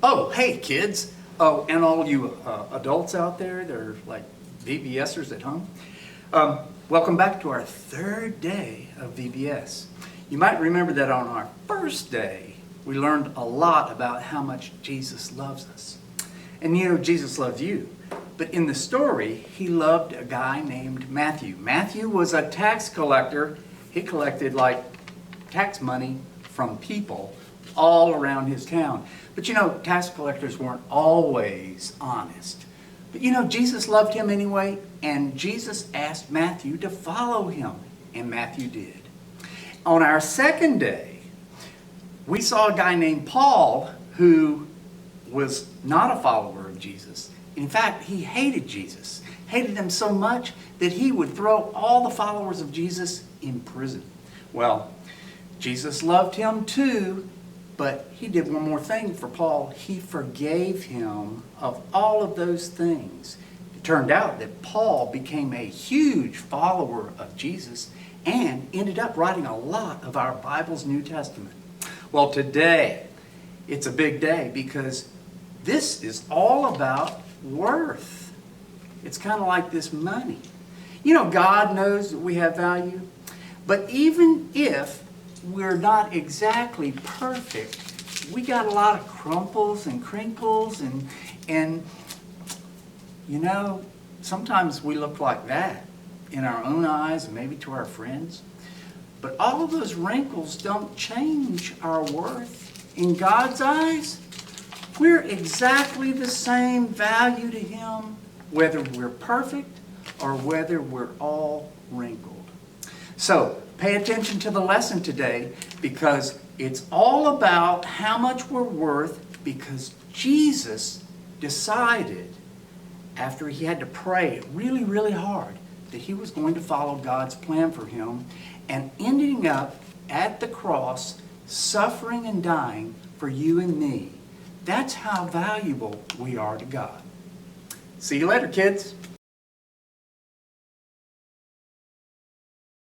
Oh, hey kids. Oh, and all you adults out there that are like VBSers at home. Welcome back to our third day of VBS. You might remember that on our first day, we learned a lot about how much Jesus loves us. And you know, Jesus loves you. But in the story, he loved a guy named Matthew. Matthew was a tax collector. He collected like tax money from people all around his town. But you know, tax collectors weren't always honest. But you know, Jesus loved him anyway, and Jesus asked Matthew to follow him, and Matthew did. On our second day, we saw a guy named Paul who was not a follower of Jesus. In fact, he hated Jesus, hated him so much that he would throw all the followers of Jesus in prison. Well, Jesus loved him too, but he did one more thing for Paul. He forgave him of all of those things. It turned out that Paul became a huge follower of Jesus and ended up writing a lot of our Bible's New Testament. Well, today, it's a big day because this is all about worth. It's kind of like this money. You know, God knows that we have value, but even if we're not exactly perfect, we got a lot of crumples and crinkles and you know, sometimes we look like that in our own eyes and maybe to our friends. But all of those wrinkles don't change our worth. In God's eyes, we're exactly the same value to Him, whether we're perfect or whether we're all wrinkled. So, pay attention to the lesson today because it's all about how much we're worth because Jesus decided after he had to pray really, really hard that he was going to follow God's plan for him and ending up at the cross suffering and dying for you and me. That's how valuable we are to God. See you later, kids.